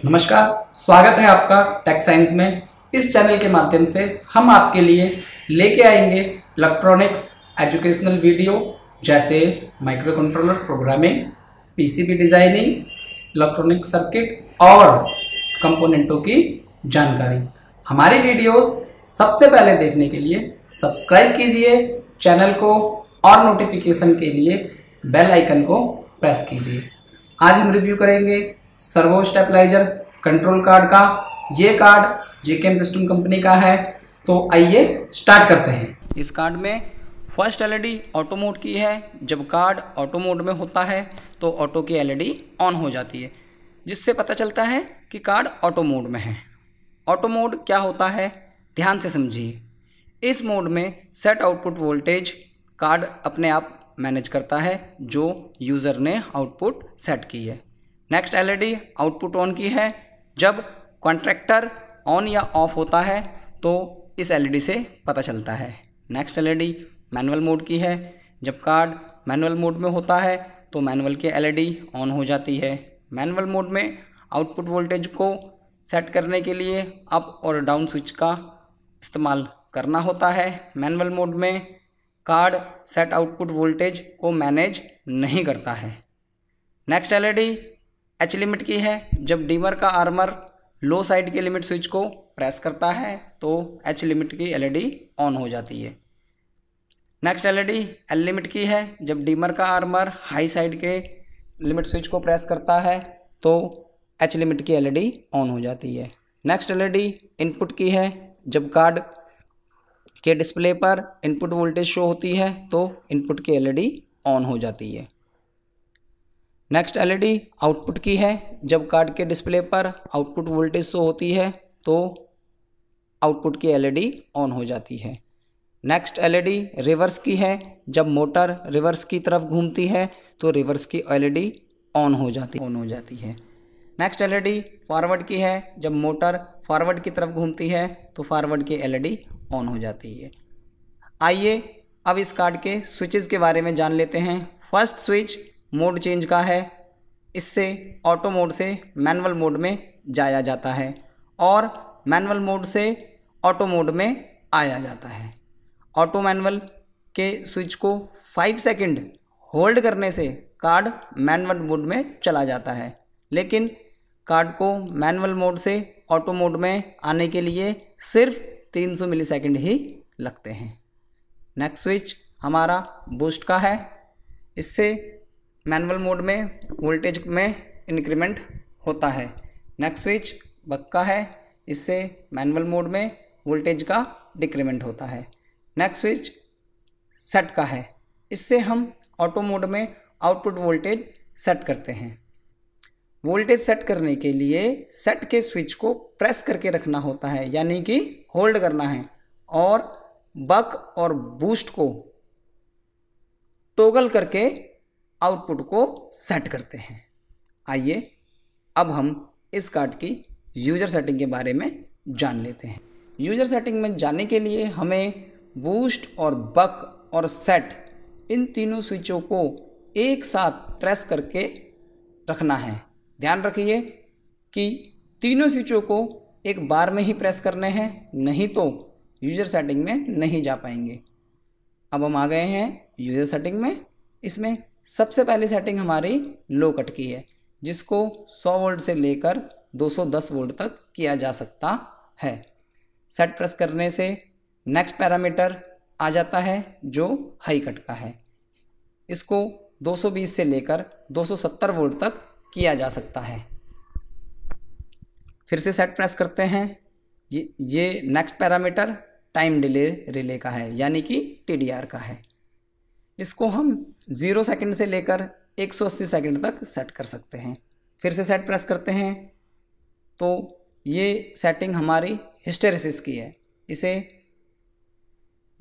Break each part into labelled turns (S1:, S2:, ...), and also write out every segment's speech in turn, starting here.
S1: नमस्कार, स्वागत है आपका टेक साइंस में। इस चैनल के माध्यम से हम आपके लिए लेके आएंगे इलेक्ट्रॉनिक्स एजुकेशनल वीडियो जैसे micro controller programming, PCB designing, electronic circuit और कंपोनेंटों की जानकारी। हमारी वीडियोस सबसे पहले देखने के लिए सब्सक्राइब कीजिए चैनल को और नोटिफिकेशन के लिए बेल आइकन को प्रेस कीजिए। आज हम रिव्यू करेंगे सर्वो स्टेबलाइजर कंट्रोल कार्ड का। ये कार्ड जेकेएम सिस्टम कंपनी का है। तो आइए स्टार्ट करते हैं। इस कार्ड में फर्स्ट एलईडी ऑटो मोड की है। जब कार्ड ऑटो मोड में होता है तो ऑटो की एलईडी ऑन हो जाती है, जिससे पता चलता है कि कार्ड ऑटो मोड में है। ऑटो मोड क्या होता है, ध्यान से समझिए। इस मोड में सेट आउटपुट वोल्टेज कार्ड अपने आप मैनेज करता है जो यूज़र ने आउटपुट सेट की है। नेक्स्ट एलईडी आउटपुट ऑन की है। जब कॉन्ट्रैक्टर ऑन या ऑफ होता है तो इस एलईडी से पता चलता है। नेक्स्ट एलईडी मैनुअल मोड की है। जब कार्ड मैनुअल मोड में होता है तो मैनुअल की एलईडी ऑन हो जाती है। मैनुअल मोड में आउटपुट वोल्टेज को सेट करने के लिए अप और डाउन स्विच का इस्तेमाल करना होता है। मैनुअल मोड में कार्ड सेट आउटपुट वोल्टेज को मैनेज नहीं करता है। नेक्स्ट एलईडी एच लिमिट की है। जब डीमर का आर्मर लो साइड के लिमिट स्विच को प्रेस करता है तो एच लिमिट की एलईडी ऑन हो जाती है। नेक्स्ट एलईडी एल लिमिट की है। जब डीमर का आर्मर हाई साइड के लिमिट स्विच को प्रेस करता है तो एच लिमिट की एलईडी ऑन हो जाती है। नेक्स्ट एलईडी इनपुट की है। जब कार्ड के डिस्प्ले पर इनपुट वोल्टेज शो होती है तो इनपुट की एलईडी ऑन हो जाती है। नेक्स्ट एलईडी आउटपुट की है। जब कार्ड के डिस्प्ले पर आउटपुट वोल्टेज शो होती है तो आउटपुट की एलईडी ऑन हो जाती है। नेक्स्ट एलईडी रिवर्स की है। जब मोटर रिवर्स की तरफ घूमती है तो रिवर्स की एलईडी ऑन हो जाती है। नेक्स्ट एलईडी फॉरवर्ड की है। जब मोटर फॉरवर्ड की तरफ घूमती है तो फॉरवर्ड की एलईडी ऑन हो जाती है। आइए अब इस कार्ड के स्विचेस के बारे में जान लेते हैं। फर्स्ट स्विच मोड चेंज का है। इससे ऑटो मोड से मैनुअल मोड में जाया जाता है और मैनुअल मोड से ऑटो मोड में आया जाता है। ऑटो मैनुअल के स्विच को 5 सेकंड होल्ड करने से कार्ड मैनुअल मोड में चला जाता है, लेकिन कार्ड को मैनुअल मोड से ऑटो मोड में आने के लिए सिर्फ 300 मिलीसेकंड ही लगते हैं। नेक्स्ट स्विच हमारा बूस्ट का है। इससे मैनुअल मोड में वोल्टेज में इंक्रीमेंट होता है। नेक्स्ट स्विच बक का है। इससे मैनुअल मोड में वोल्टेज का डिक्रीमेंट होता है। नेक्स्ट स्विच सेट का है। इससे हम ऑटो मोड में आउटपुट वोल्टेज सेट करते हैं। वोल्टेज सेट करने के लिए सेट के स्विच को प्रेस करके रखना होता है, यानी कि होल्ड करना है, और बक और बूस्ट को टॉगल करके आउटपुट को सेट करते हैं। आइए अब हम इस कार्ड की यूज़र सेटिंग के बारे में जान लेते हैं। यूज़र सेटिंग में जाने के लिए हमें बूस्ट और बक और सेट इन तीनों स्विचों को एक साथ प्रेस करके रखना है। ध्यान रखिए कि तीनों स्विचों को एक बार में ही प्रेस करने हैं, नहीं तो यूज़र सेटिंग में नहीं जा पाएंगे। अब हम आ गए हैं यूज़र सेटिंग में। इसमें सबसे पहली सेटिंग हमारी लो कट की है, जिसको 100 वोल्ट से लेकर 210 वोल्ट तक किया जा सकता है। सेट प्रेस करने से नेक्स्ट पैरामीटर आ जाता है जो हाई कट का है। इसको 220 से लेकर 270 वोल्ट तक किया जा सकता है। फिर से सेट प्रेस करते हैं। ये next parameter time delay relay का है, यानी कि TDR का है। इसको हम 0 सेकंड से लेकर 180 सेकंड तक सेट कर सकते हैं। फिर से सेट प्रेस करते हैं तो ये सेटिंग हमारी हिस्टेरिसिस की है। इसे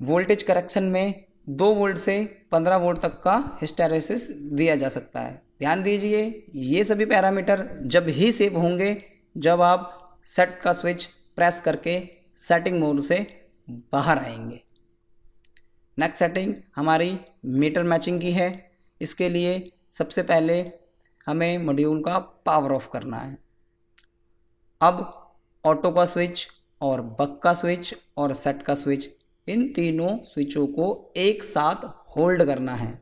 S1: वोल्टेज करेक्शन में 2 वोल्ट से 15 वोल्ट तक का हिस्टेरिसिस दिया जा सकता है। ध्यान दीजिए, ये सभी पैरामीटर जब ही सेव होंगे जब आप सेट का स्विच प्रेस करके सेटिंग मोड से बाहर आएंगे। नेक्स्ट सेटिंग हमारी मीटर मैचिंग की है। इसके लिए सबसे पहले हमें मॉड्यूल का पावर ऑफ करना है। अब ऑटो का स्विच और बक का स्विच और सेट का स्विच, इन तीनों स्विचों को एक साथ होल्ड करना है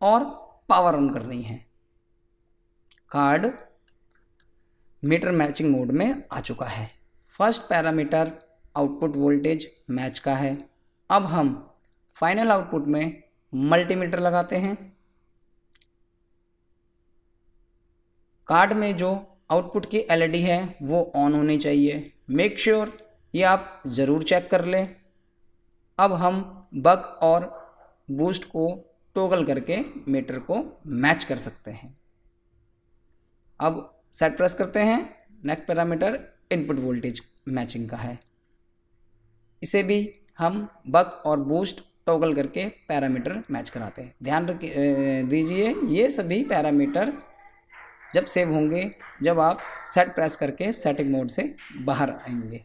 S1: और पावर ऑन करनी है। कार्ड मीटर मैचिंग मोड में आ चुका है। First parameter output voltage match का है। अब हम फाइनल आउटपुट में मल्टीमीटर लगाते हैं। कार्ड में जो आउटपुट की एलईडी है वो ऑन होनी चाहिए। मेक श्योर ये आप ज़रूर चेक कर लें। अब हम बक और बूस्ट को टॉगल करके मीटर को मैच कर सकते हैं। अब सेट प्रेस करते हैं। Next parameter input voltage matching का है। इसे भी हम बक और बूस्ट टॉगल करके पैरामीटर मैच कराते हैं। ध्यान दीजिए ये सभी पैरामीटर जब सेव होंगे जब आप सेट प्रेस करके सेटिंग मोड से बाहर आएंगे।